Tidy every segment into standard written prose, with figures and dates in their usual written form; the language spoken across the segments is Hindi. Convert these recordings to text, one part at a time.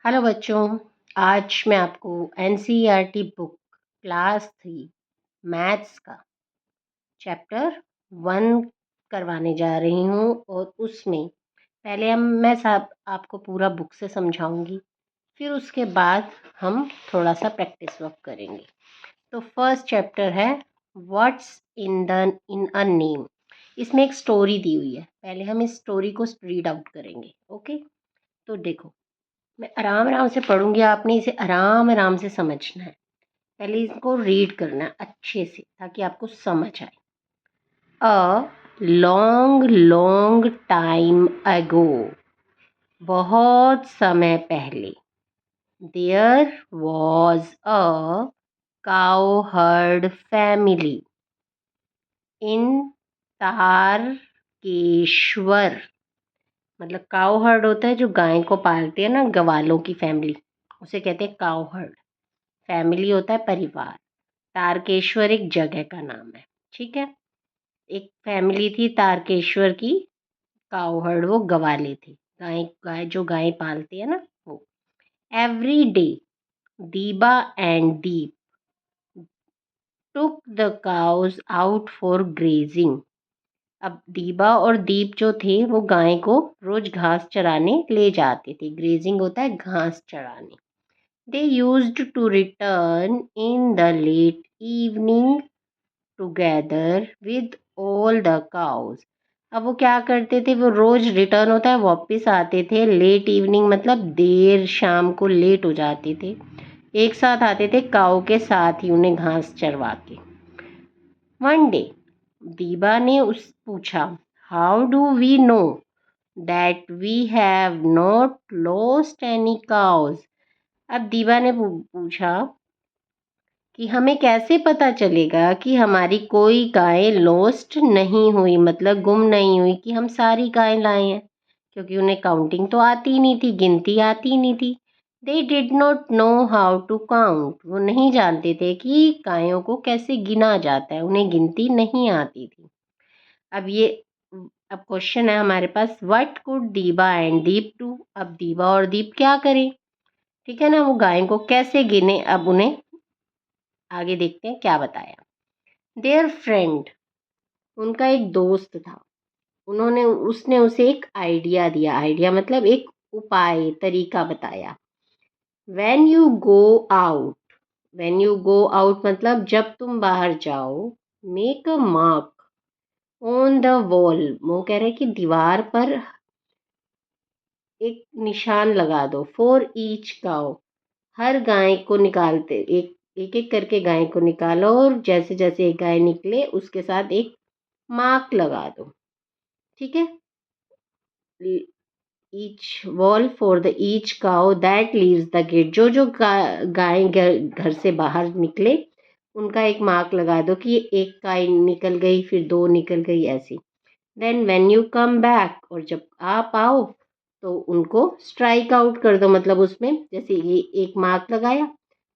हेलो बच्चों, आज मैं आपको एनसीईआरटी बुक क्लास 3 मैथ्स का चैप्टर 1 करवाने जा रही हूँ। और उसमें पहले मैं सब आपको पूरा बुक से समझाऊंगी, फिर उसके बाद हम थोड़ा सा प्रैक्टिस वर्क करेंगे। तो फर्स्ट चैप्टर है व्हाट्स इन अ नेम। इसमें एक स्टोरी दी हुई है, पहले हम इस स्टोरी को रीड आउट करेंगे। ओके, तो देखो, मैं आराम आराम से पढ़ूंगी, आपने इसे आराम आराम से समझना है। पहले इसको रीड करना है अच्छे से ताकि आपको समझ आए। A long long time ago, बहुत समय पहले, there was a cow herd family in Tarakeshwar. मतलब काउ हर्ड होता है जो गाय को पालती है ना, गवालों की फैमिली, उसे कहते हैं काउ हर्ड। फैमिली होता है परिवार। तारकेश्वर एक जगह का नाम है। ठीक है, एक फैमिली थी तारकेश्वर की, काउ हर्ड, वो गवाले थे, गाय गाय जो गाय पालती है ना वो। Every day Deeba and Deep took the cows out for grazing. अब दीबा और दीप जो थे वो गाय को रोज घास चराने ले जाते थे। ग्रेजिंग होता है घास चराने। They used to return in the late evening together with all the cows. अब वो क्या करते थे, वो रोज रिटर्न होता है वापस आते थे। लेट इवनिंग मतलब देर शाम को, लेट हो जाते थे, एक साथ आते थे काऊ के साथ ही उन्हें घास चरवा के। वन डे दीबा ने उस पूछा, how do we know that we have not lost any cows. अब दीबा ने पूछा कि हमें कैसे पता चलेगा कि हमारी कोई गाय लॉस्ट नहीं हुई, मतलब गुम नहीं हुई, कि हम सारी गाय लाए हैं, क्योंकि उन्हें काउंटिंग तो आती ही नहीं थी, गिनती आती ही नहीं थी। They did not know how to count, वो नहीं जानते थे कि गायों को कैसे गिना जाता है, उन्हें गिनती नहीं आती थी। अब क्वेश्चन है हमारे पास, व्हाट कुड दीबा एंड दीप डू। अब दीबा और दीप क्या करें, ठीक है ना, वो गाय को कैसे गिने। अब उन्हें आगे देखते हैं क्या बताया। देयर फ्रेंड, उनका एक दोस्त था, उसने उसे एक आइडिया दिया। आइडिया मतलब एक उपाय, तरीका बताया। When you go out, when you go out मतलब जब तुम बाहर जाओ, make a mark on the wall, वो कह रहे कि दीवार पर एक निशान लगा दो। फॉर ईच काउ, हर गाय को निकालते, एक एक एक करके गाय को निकालो, और जैसे जैसे एक गाय निकले उसके साथ एक मार्क लगा दो। ठीक है, each wall for the each cow that leaves the gate, जो जो गाय घर से बाहर निकले उनका एक मार्क लगा दो कि एक गाय निकल गई, फिर दो निकल गई, ऐसी। Then when you come back, और जब आप आओ तो उनको स्ट्राइक आउट कर दो। मतलब उसमें जैसे ये एक मार्क लगाया,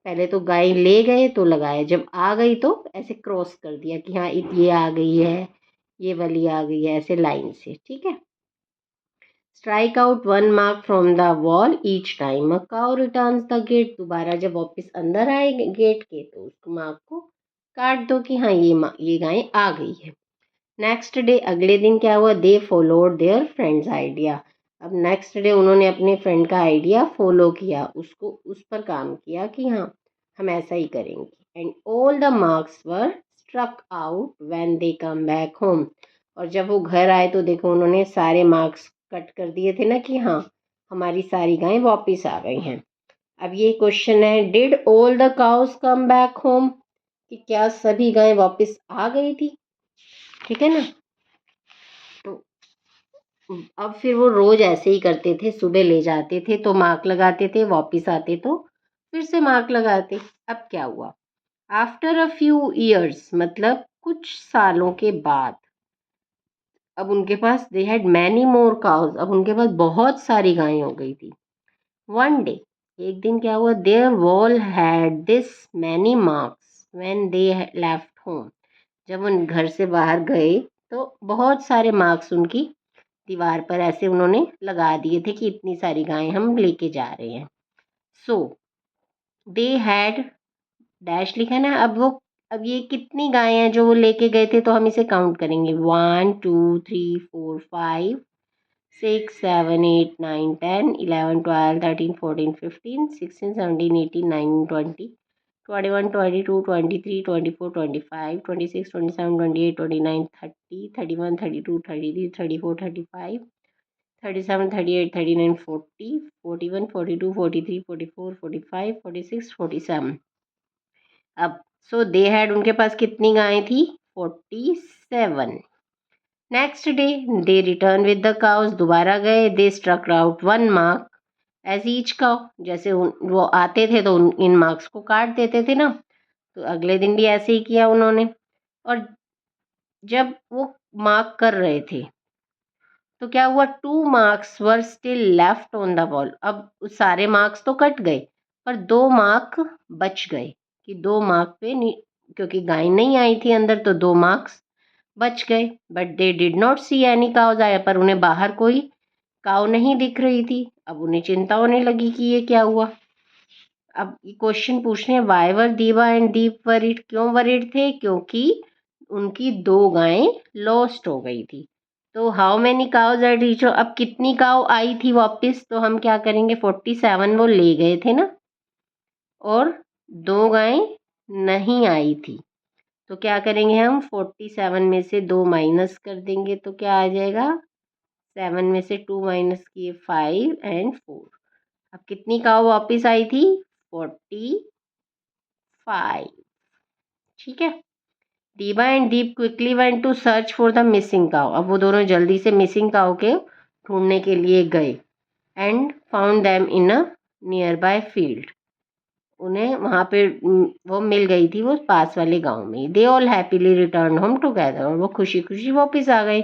पहले तो गाय ले गए तो लगाया, जब आ गई तो ऐसे क्रॉस कर दिया कि हाँ ये आ गई है, ये वाली आ गई है, ऐसे लाइन से। ठीक है, strike out one mark from the wall each time a cow returns the gate. दोबारा जब वापस अंदर आए गेट के तो उस मार्क को काट दो कि हाँ ये गाय आ गई है। नेक्स्ट डे, अगले दिन क्या हुआ, they followed their friends idea. अब नेक्स्ट डे उन्होंने अपने फ्रेंड का आइडिया फॉलो किया, उसको उस पर काम किया कि हाँ हम ऐसा ही करेंगे। And all the marks were struck out when they come back home. और जब वो घर आए तो देखो उन्होंने सारे मार्क्स कट कर दिए थे ना कि हाँ हमारी सारी गायें वापस आ गई हैं। अब ये क्वेश्चन है, did all the cows come back home, कि क्या सभी गायें वापस आ गई थी। ठीक है ना, तो अब फिर वो रोज ऐसे ही करते थे, सुबह ले जाते थे तो मार्क लगाते थे, वापस आते तो फिर से मार्क लगाते। अब क्या हुआ, आफ्टर अ फ्यू ईयर्स मतलब कुछ सालों के बाद, अब उनके पास they had many more cows, अब उनके पास बहुत सारी गायें हो गई थी। वन डे, एक दिन क्या हुआ, their wall had this many marks when they left home. जब उन घर से बाहर गए तो बहुत सारे मार्क्स उनकी दीवार पर ऐसे उन्होंने लगा दिए थे कि इतनी सारी गायें हम लेके जा रहे हैं। सो दे हैड डैश लिखा ना। अब ये कितनी गायें हैं जो वो लेके गए थे, तो हम इसे काउंट करेंगे 1 2 3 4 5 6 7 8 9 10 11 12 13 14 15 16 17 18 19 20 21 22 23 24 25 26 27 28 29 30 31 32 33 34 35 37 38 39 40 41 42 43 44 45 46 47। अब सो दे हैड, उनके पास कितनी गायें थी? 47। Next day they return with the cows, दोबारा गए। They struck out 1 mark as each cow, जैसे वो आते थे तो इन मार्क्स को काट देते थे ना, तो अगले दिन भी ऐसे ही किया उन्होंने। और जब वो मार्क कर रहे थे तो क्या हुआ? 2 marks were still left on the wall. अब सारे मार्क्स तो कट गए पर 2 मार्क बच गए, कि 2 मार्क पे क्योंकि गाय नहीं आई थी अंदर तो 2 मार्क्स बच गए। But they did not see any cows आया, पर उन्हें बाहर कोई काउ नहीं दिख रही थी। अब उन्हें चिंता होने लगी कि ये क्या हुआ। अब ये क्वेश्चन पूछ रहे हैं वाई वर दीवा एंड दीप वरीड, क्यों वरीड थे? क्योंकि उनकी 2 गायें लॉस्ट हो गई थी। तो how many cows at reach, अब कितनी काउ आई थी वापस? तो हम क्या करेंगे, 47 वो ले गए थे ना, और 2 गायें नहीं आई थी। तो क्या करेंगे हम, 47 में से 2 माइनस कर देंगे तो क्या आ जाएगा? 7 में से 2 माइनस किए 5 एंड 4। अब कितनी काउ वापस आई थी? 45। ठीक है। Deeba and Deep quickly went to search for the missing cow, अब वो दोनों जल्दी से मिसिंग काउ के ढूंढने के लिए गए। And found them in a near by field, उन्हें वहाँ पे वो मिल गई थी, वो पास वाले गांव में। They all happily return home together, और वो खुशी खुशी वापस आ गए।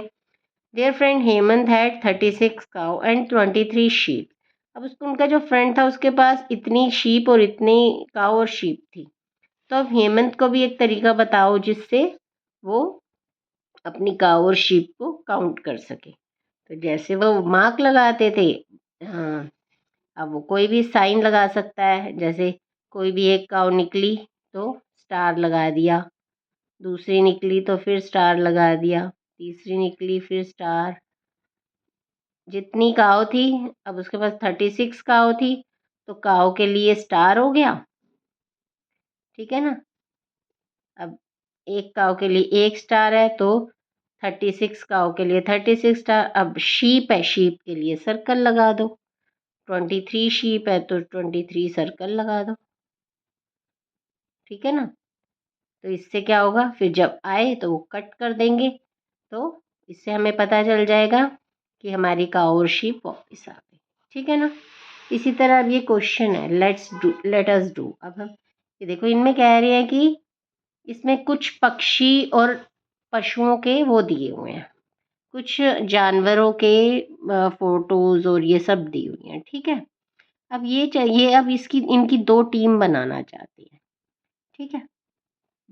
There friend Hemant had 36 cow and 23 sheep. अब उसको, उनका जो फ्रेंड था उसके पास इतनी शीप और इतनी काउ और शीप थी। तो अब हेमंत को भी एक तरीका बताओ जिससे वो अपनी काउ और शीप को काउंट कर सके। तो जैसे वो मार्क लगाते थे, हाँ, अब वो कोई भी साइन लगा सकता है। जैसे कोई भी एक काउ निकली तो स्टार लगा दिया, दूसरी निकली तो फिर स्टार लगा दिया, तीसरी निकली फिर स्टार। जितनी काउ थी, अब उसके पास 36 काउ थी, तो काउ के लिए स्टार हो गया। ठीक है ना। अब एक काउ के लिए 1 स्टार है तो 36 काउ के लिए 36 स्टार। अब शीप है, शीप के लिए सर्कल लगा दो। 23 शीप है तो 23 सर्कल लगा दो। ठीक है ना। तो इससे क्या होगा, फिर जब आए तो वो कट कर देंगे, तो इससे हमें पता चल जाएगा कि हमारी काउ और शीप वापस आ गई। ठीक है ना। इसी तरह अब ये क्वेश्चन है, लेट अस डू। अब हम ये देखो, इनमें कह रहे हैं कि इसमें कुछ पक्षी और पशुओं के वो दिए हुए हैं, कुछ जानवरों के फोटोज और ये सब दी हुई हैं। ठीक है। अब ये चाहिए, अब इसकी इनकी 2 टीम बनाना चाहते हैं। ठीक है।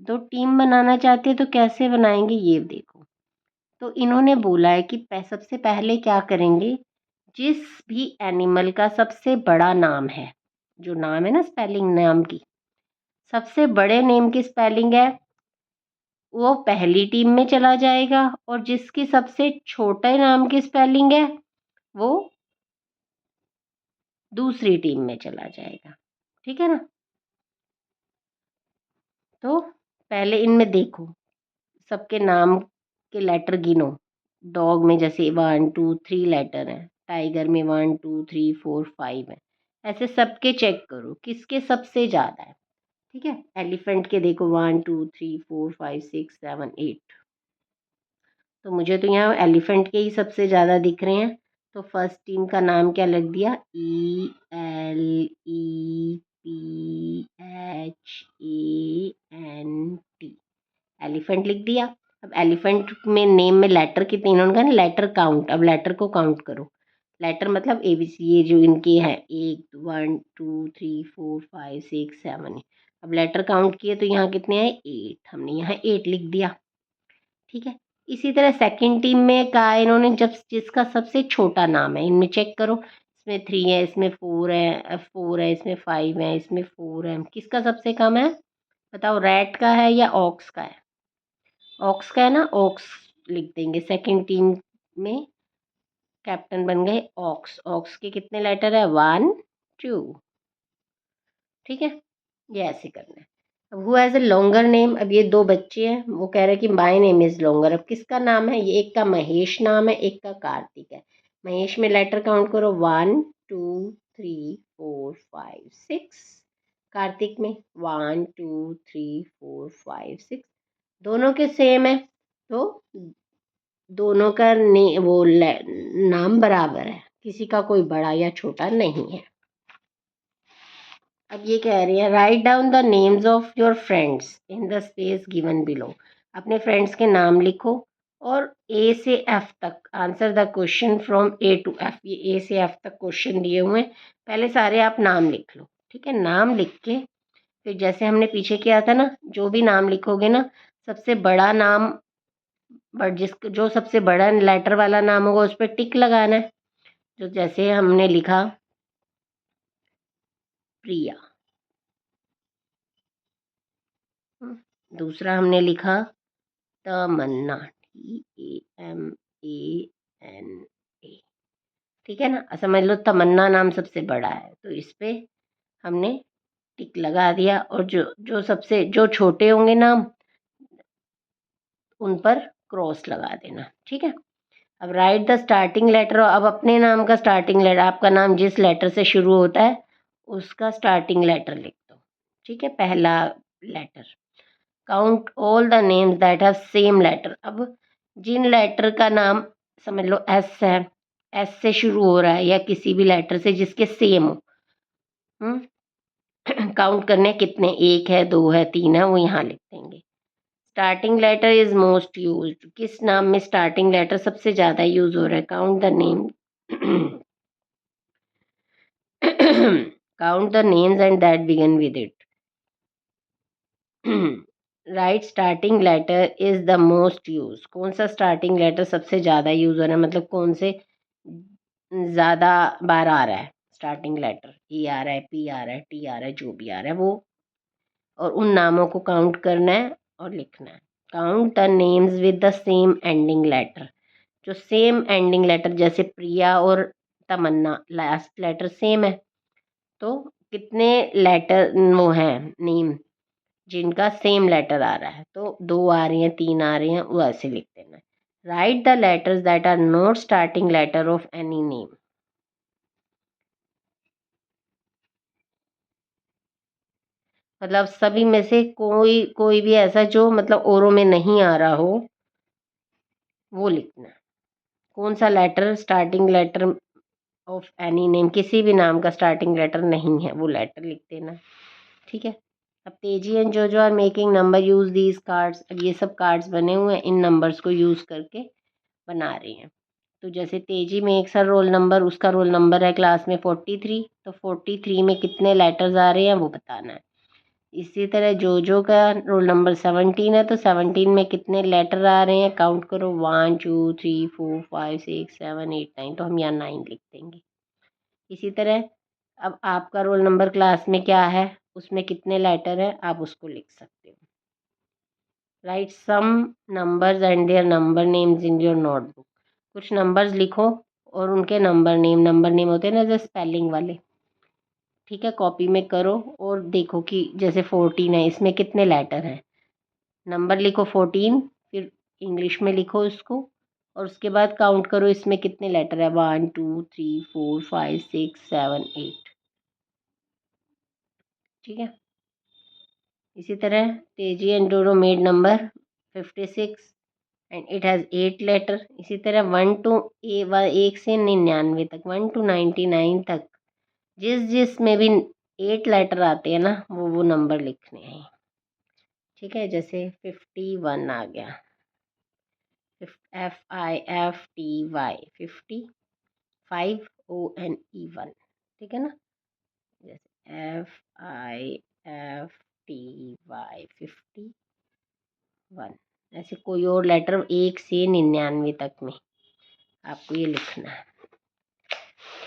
2 टीम बनाना चाहते हैं तो कैसे बनाएंगे ये देखो। तो इन्होंने बोला है कि सबसे पहले क्या करेंगे, जिस भी एनिमल का सबसे बड़ा नाम है, जो नाम है ना स्पेलिंग नाम की, सबसे बड़े नेम की स्पेलिंग है, वो पहली टीम में चला जाएगा। और जिसकी सबसे छोटे नाम की स्पेलिंग है वो दूसरी टीम में चला जाएगा। ठीक है ना। तो पहले इनमें देखो, सबके नाम के लेटर गिनो। डॉग में जैसे 1 2 3 लेटर हैं, टाइगर में 1 2 3 4 5 है। ऐसे सबके चेक करो किसके सबसे ज़्यादा है। ठीक है। एलिफेंट के देखो 1 2 3 4 5 6 7 8। तो मुझे तो यहाँ एलिफेंट के ही सबसे ज़्यादा दिख रहे हैं। तो फर्स्ट टीम का नाम क्या लग दिया, ELEPHANT, एलिफेंट लिख दिया। अब एलिफेंट में नेम में लेटर कितने, इन्होंने कहा ना लेटर काउंट, अब लेटर को काउंट करो। लेटर मतलब ABC, ये जो इनके हैं 1 1 2 3 4 5 6 7 है। अब लेटर काउंट किए तो यहाँ कितने हैं, 8, हमने यहाँ 8 लिख दिया। ठीक है। इसी तरह सेकंड टीम में कहा इन्होंने, जब जिसका सबसे छोटा नाम है, इनमें चेक करो इसमें 3 है, इसमें 4 है, 4 है, इसमें 5 है, इसमें 4 है। किसका सबसे कम है बताओ? रैट का है या ऑक्स का है? ऑक्स का है ना, ऑक्स लिख देंगे। सेकंड टीम में कैप्टन बन गए ऑक्स। ऑक्स के कितने लेटर है? 1 2। ठीक है, ये ऐसे करना है। अब who has a longer name, अब ये दो बच्चे हैं, वो कह रहे हैं कि माय नेम इज लॉन्गर। अब किसका नाम है? ये एक का महेश नाम है, एक का कार्तिक है। महेश में लेटर काउंट करो, 1 2 3 4 5 6। कार्तिक में 1 2 3 4 5 6। दोनों के सेम है, तो दोनों का नाम बराबर है, किसी का कोई बड़ा या छोटा नहीं है। अब ये कह रही है write down the names of your friends in the space given below. अपने फ्रेंड्स के नाम लिखो और ए से एफ तक answer the question from A to F. ये ए से एफ तक क्वेश्चन दिए हुए हैं, पहले सारे आप नाम लिख लो। ठीक है, नाम लिख के फिर जैसे हमने पीछे किया था ना, जो भी नाम लिखोगे ना, सबसे बड़ा नाम, बट जो सबसे बड़ा लेटर वाला नाम होगा उस पर टिक लगाना है। जो जैसे हमने लिखा प्रिया, दूसरा हमने लिखा तमन्ना, TAMANA। ठीक है ना, समझ लो तमन्ना नाम सबसे बड़ा है, तो इस पे हमने टिक लगा दिया। और जो छोटे होंगे नाम, उन पर क्रॉस लगा देना। ठीक है, अब राइट द स्टार्टिंग लेटर। अब अपने नाम का स्टार्टिंग लेटर, आपका नाम जिस लेटर से शुरू होता है उसका स्टार्टिंग लेटर लिख दो। ठीक है, पहला letter. Count all the names that have same letter. अब जिन लेटर का नाम, समझ लो एस है, एस से शुरू हो रहा है या किसी भी लेटर से जिसके सेम हो, काउंट करने कितने, 1 है, 2 है, 3 है, वो यहाँ लिख देंगे। Starting letter is most used. किस नाम में स्टार्टिंग लेटर सबसे ज़्यादा यूज हो रहा है? Count the name count the names and that begin with it. Write starting letter is the most use. कौन सा स्टार्टिंग लेटर सबसे ज़्यादा यूज हो रहा है, मतलब कौन से ज़्यादा बार आ रहा है स्टार्टिंग लेटर? ई आ रहा है, पी आ रहा है, टी आ रहा है, जो भी आ रहा है वो, और उन नामों को काउंट करना है और लिखना है। Count the names with the same ending letter. जो सेम एंडिंग लेटर, जैसे प्रिया और तमन्ना, लास्ट लेटर सेम है, तो कितने लेटर वो हैं नेम जिनका सेम लेटर आ रहा है? तो 2 आ रही हैं, 3 आ रही हैं, वो ऐसे लिख देना है। Write the letters that are not starting letter of any name. मतलब सभी में से कोई कोई भी ऐसा जो मतलब औरों में नहीं आ रहा हो, वो लिखना है। कौन सा letter starting letter of any name, किसी भी नाम का स्टार्टिंग लेटर नहीं है, वो लेटर लिख देना। ठीक है, अब Teji and Jo are making number use these cards. अब ये सब कार्ड्स बने हुए हैं, इन नंबर्स को यूज करके बना रही हैं। तो जैसे तेजी में एक सर रोल नंबर, उसका रोल नंबर है क्लास में 43, तो 43 में कितने लेटर्स आ रहे हैं वो बताना है। इसी तरह जो का रोल नंबर 17 है, तो 17 में कितने लेटर आ रहे हैं, काउंट करो, 1 2 3 4 5 6 7 8 9, तो हम यहाँ 9 लिख देंगे। इसी तरह अब आपका रोल नंबर क्लास में क्या है, उसमें कितने लेटर है, आप उसको लिख सकते हो। Write some numbers and their number names in your notebook. कुछ नंबर्स लिखो और उनके नंबर नेम होते हैं ना, जैसे स्पेलिंग वाले। ठीक है, कॉपी में करो और देखो कि जैसे 14 है, इसमें कितने लेटर हैं। नंबर लिखो 14, फिर इंग्लिश में लिखो उसको, और उसके बाद काउंट करो इसमें कितने लेटर है, 1 2 3 4 5 6 7 8। ठीक है, इसी तरह तेजी एंड डोरो made number 56 and it has 8 letter. इसी तरह 1 टू 1 से 99 तक, 1 टू 99 तक जिस जिस में भी 8 लेटर आते हैं ना, वो नंबर लिखने हैं। ठीक है, जैसे 51 आ गया, FIFTY 50, 5ONE 1। ठीक है ना, जैसे FIFTY 51। ऐसे कोई और लेटर 1 से 99 तक में आपको ये लिखना है।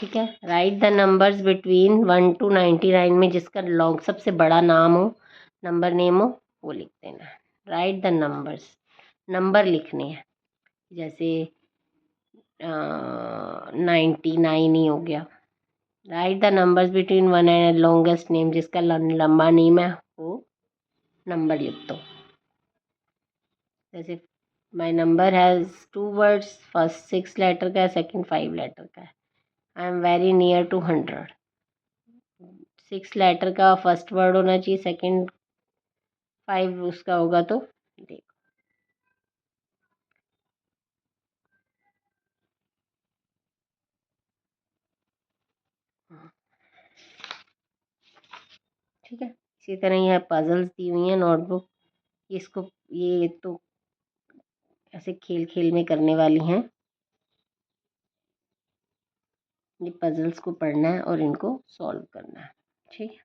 ठीक है। Write the numbers between 1 to 99 में जिसका लॉन्ग सबसे बड़ा नाम हो, नंबर नेम हो, वो लिख देना। राइट द नंबर्स, नंबर लिखने हैं। जैसे 99 ही हो गया। Write the numbers between 1 and longest name, जिसका लंबा नेम है वो नंबर लिख दो। जैसे my number has 2 words, first 6 letter का है, सेकंड 5 लेटर का है। I am very near to 100। 6 letter का फर्स्ट वर्ड होना चाहिए, सेकंड 5 उसका होगा तो देखो। ठीक है। इसी तरह यह पजल्स दी हुई हैं नोटबुक, इसको ये तो ऐसे खेल खेल में करने वाली हैं। ये पजल्स को पढ़ना है और इनको सॉल्व करना है। ठीक है।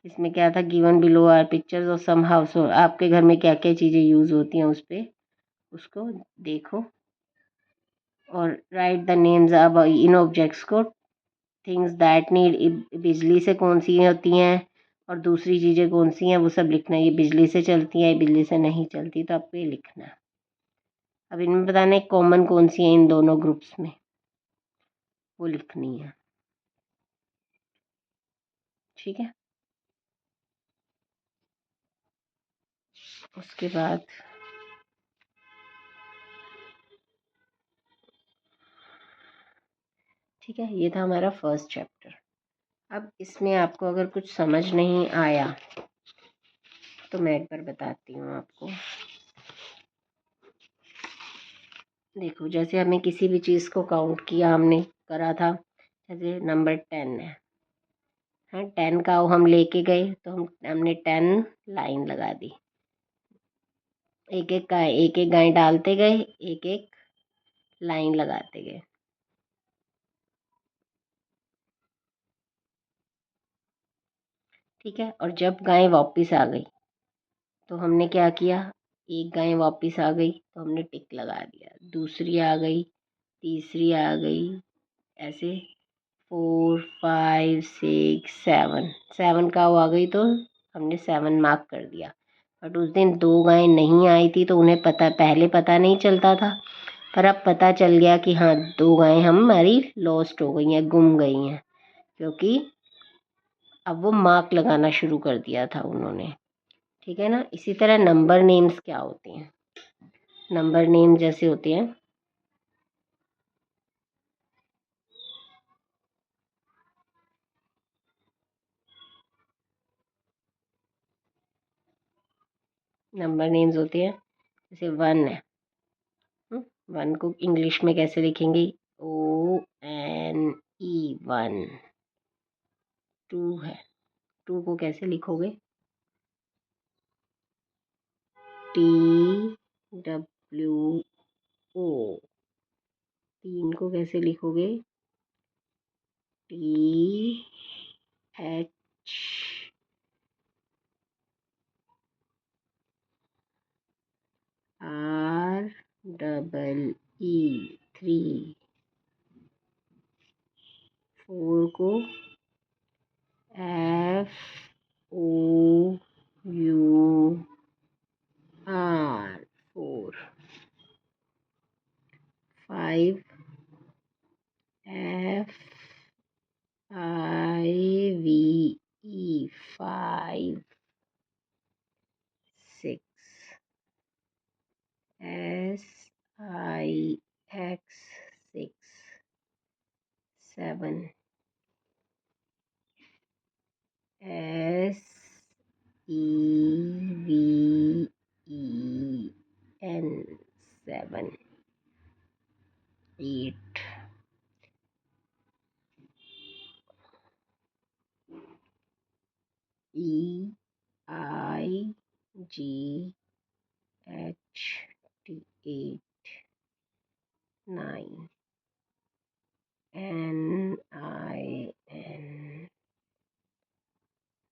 इसमें क्या था, गिवन बिलो आर पिक्चर्स और सम हाउस होल्ड, आपके घर में क्या क्या चीज़ें यूज़ होती हैं उस पर उसको देखो। और राइट द नेम्स अब इन ऑब्जेक्ट्स को, थिंग्स दैट नीड, बिजली से कौन सी होती हैं और दूसरी चीज़ें कौन सी हैं वो सब लिखना है। ये बिजली से चलती है, ये बिजली से नहीं चलती, तो आपको ये लिखना है। अब इनमें बताना है कॉमन कौन सी है इन दोनों ग्रुप्स में, वो लिखनी है। ठीक है। उसके बाद ठीक है, ये था हमारा फर्स्ट चैप्टर। अब इसमें आपको अगर कुछ समझ नहीं आया तो मैं एक बार बताती हूँ आपको। देखो, जैसे हमें किसी भी चीज़ को काउंट किया, हमने करा था, जैसे नंबर 10 है, हाँ 10 का हम लेके गए तो हमने 10 लाइन लगा दी। एक एक गाय डालते गए, एक एक लाइन लगाते गए। ठीक है। और जब गाय वापस आ गई तो हमने क्या किया, एक गाय वापस आ गई तो हमने टिक लगा दिया, दूसरी आ गई, तीसरी आ गई, ऐसे 4 5 6 7, 7 का वो आ गई तो हमने 7 मार्क कर दिया। बट उस दिन 2 गायें नहीं आई थी तो उन्हें पहले पता नहीं चलता था, पर अब पता चल गया कि हाँ 2 गायें हमारी लॉस्ट हो गई हैं, गुम गई हैं, क्योंकि अब वो मार्क लगाना शुरू कर दिया था उन्होंने। ठीक है ना। इसी तरह नंबर नेम्स क्या होते हैं, नंबर नेम जैसे होते हैं, नंबर नेम्स होते हैं, जैसे 1 है, 1 को इंग्लिश में कैसे लिखेंगे, ONE 1। 2 है, 2 को कैसे लिखोगे, TWO। 3 को कैसे लिखोगे, TH। REE 3। 4 को FOUR 4। 5 FIVE 5। 6 SIX 6। 7 SEVEN 7। 8 EIGHT 8। 9 NIN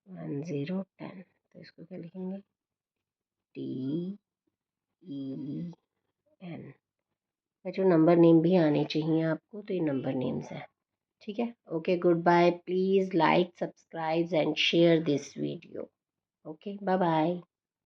10 10। तो इसको क्या लिखेंगे, TEN जो नंबर नेम भी आने चाहिए आपको, तो ये नंबर नेम्स हैं। ठीक है, okay, goodbye. Please like, subscribe and share this video. Okay, bye bye.